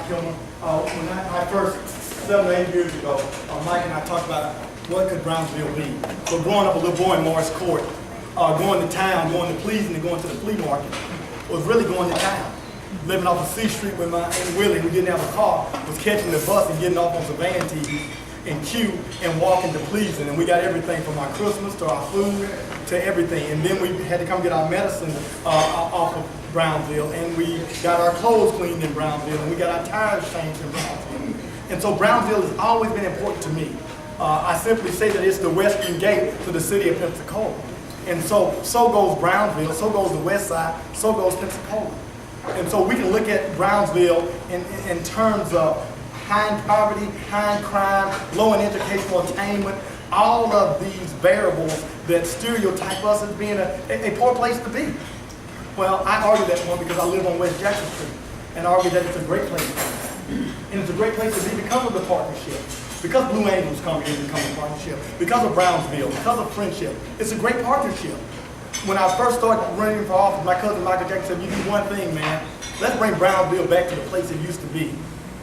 Mike Kilmer. When I first, 7 or 8 years ago, Mike and I talked about what could Brownsville be. So growing up a little boy in Morris Court, going to town, going to Pleasant and going to the flea market, was really going to town. Living off of C Street with my Aunt Willie, who didn't have a car, was catching the bus and getting off on Savannah TV and Q and walking to Pleasant. And we got everything from our Christmas to our food to everything. And then we had to come get our medicine off of Brownsville, and we got our clothes cleaned in Brownsville, and we got our tires changed in Brownsville. And so Brownsville has always been important to me. I simply say that it's the western gate to the city of Pensacola. And so goes Brownsville, so goes the west side, so goes Pensacola. And so we can look at Brownsville in terms of high in poverty, high in crime, low in educational attainment, all of these variables that stereotype us as being a poor place to be. Well, I argue that one because I live on West Jackson Street, and I argue that it's a great place to be. And it's a great place to be because of the partnership, because Blue Angels come here and become a partnership, because of Brownsville, because of friendship. It's a great partnership. When I first started running for office, my cousin Michael Jackson said, you do one thing, man, let's bring Brownsville back to the place it used to be.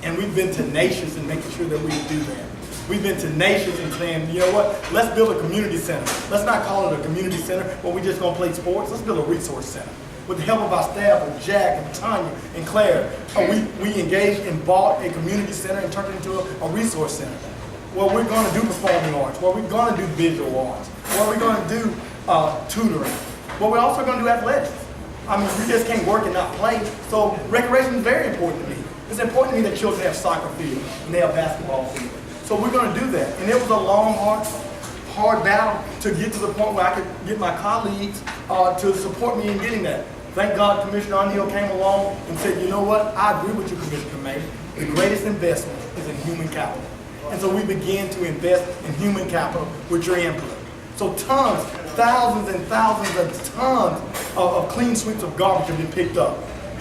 And we've been tenacious in making sure that we do that. We've been tenacious in saying, you know what, let's build a community center. Let's not call it a community center where we're just going to play sports. Let's build a resource center. With the help of our staff, of Jack and Tanya and Claire, we engaged and bought a community center and turned it into a resource center. Where we're going to do performing arts, where we're going to do visual arts, where we're going to do tutoring, but we're also going to do athletics. I mean, we just can't work and not play, so recreation is very important to me. It's important to me that children have soccer field and they have basketball field. So we're going to do that. And it was a long, hard battle to get to the point where I could get my colleagues to support me in getting that. Thank God Commissioner O'Neill came along and said, you know what, I agree with you, Commissioner May. The greatest investment is in human capital. And so we began to invest in human capital with your input. So tons, thousands and thousands of tons of clean sweeps of garbage have been picked up.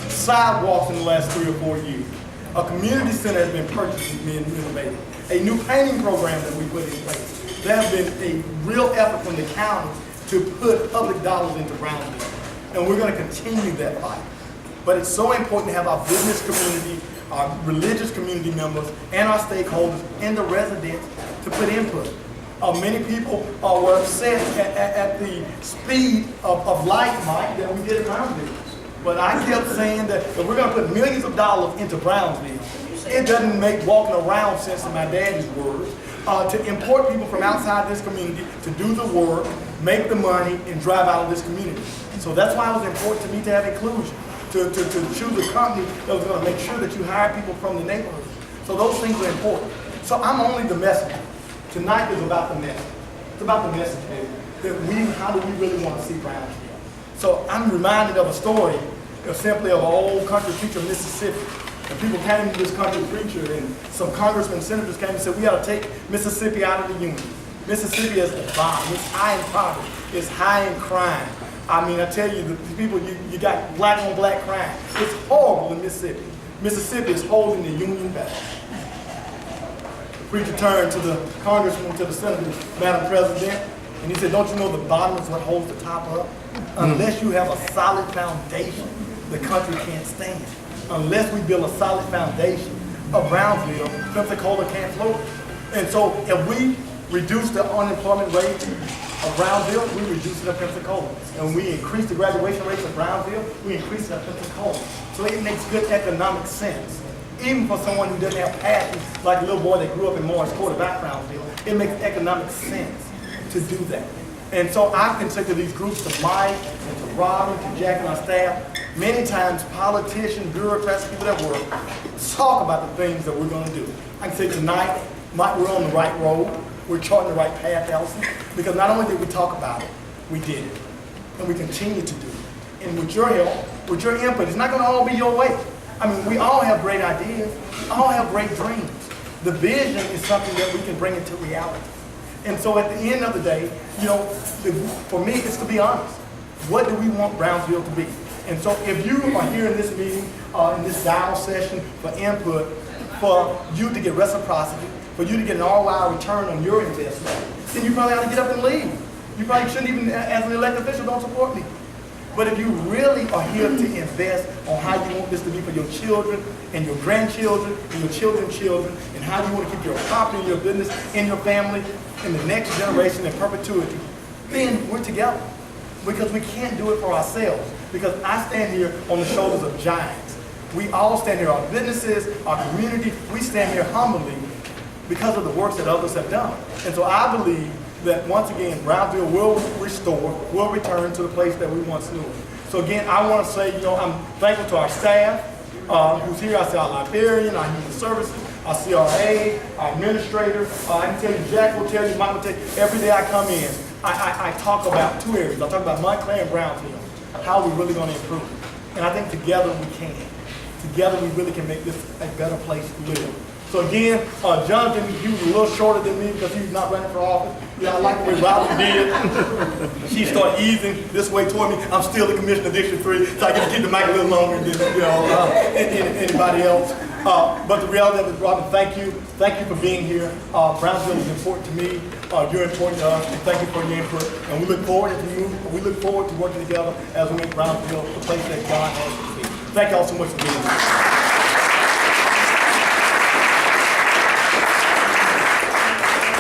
Sidewalks in the last 3 or 4 years. A community center has been purchased and being renovated. A new painting program that we put in place. There has been a real effort from the county to put public dollars into Brownsville. And we're going to continue that fight. But it's so important to have our business community, our religious community members, and our stakeholders, and the residents to put input. Many people were upset at the speed of light, Mike, that we did at Brownsville. But I kept saying that if we're going to put millions of dollars into Brownsville, it doesn't make walking around sense in my daddy's words, to import people from outside this community to do the work, make the money, and drive out of this community. So that's why it was important to me to have inclusion, to choose a company that was going to make sure that you hire people from the neighborhood. So those things are important. So I'm only the messenger. Tonight is about the message. It's about the message, baby. How do we really want to see Brownsville? So I'm reminded of a story simply of an old country preacher in Mississippi. And people came to this country preacher, and some congressmen and senators came and said, we got to take Mississippi out of the union. Mississippi is the bottom. It's high in poverty. It's high in crime. I mean, I tell you, the people, you got black on black crime. It's horrible in Mississippi. Mississippi is holding the union back. The preacher turned to the congressman, to the senator, Madam President, and he said, don't you know the bottom is what holds the top up? Unless you have a solid foundation, the country can't stand. Unless we build a solid foundation of Brownsville, Pensacola can't flourish. And so if we reduce the unemployment rate of Brownsville, we reduce it at Pensacola. And when we increase the graduation rates of Brownsville, we increase it at Pensacola. So it makes good economic sense. Even for someone who doesn't have passion, like a little boy that grew up in Morris Court about Brownsville, it makes economic sense to do that. And so I can say to these groups, to Mike, and to Robin, to Jack and our staff, many times politicians, bureaucrats, people that work, talk about the things that we're going to do. I can say tonight, Mike, we're on the right road. We're charting the right path, Allison, because not only did we talk about it, we did it. And we continue to do it. And with your help, with your input, it's not going to all be your way. I mean, we all have great ideas. We all have great dreams. The vision is something that we can bring into reality. And so at the end of the day, you know, for me, it's to be honest. What do we want Brownsville to be? And so if you are here in this meeting, in this dialogue session for input, for you to get reciprocity, for you to get an ROI return on your investment, then you probably ought to get up and leave. You probably shouldn't even, as an elected official, don't support me. But if you really are here to invest on how you want this to be for your children and your grandchildren and your children's children, and how you want to keep your property, your business, and your family in the next generation in perpetuity, then we're together. Because we can't do it for ourselves. Because I stand here on the shoulders of giants. We all stand here, our businesses, our community, we stand here humbly because of the works that others have done. And so I believe that once again, Brownsville will restore, will return to the place that we once knew. So again, I want to say, I'm thankful to our staff who's here. I see our librarian, our human services, our CRA, our administrator. I can tell you, Jack will tell you, Mike will tell you, every day I come in, I talk about two areas. I talk about Montclair and Brownsville, how we're really going to improve. And I think together we can. Together we really can make this a better place to live. So again, Jonathan, he was a little shorter than me because he's not running for office. Yeah, I like the way Robin did. She started easing this way toward me. I'm still the commissioner of District 3, so I get to keep the mic a little longer than anybody else. But the reality of it, Robin, thank you. Thank you for being here. Brownsville is important to me. You're important to us. And thank you for your input. And we look forward to working together as we make Brownsville the place that God has to be. Thank you all so much for being here.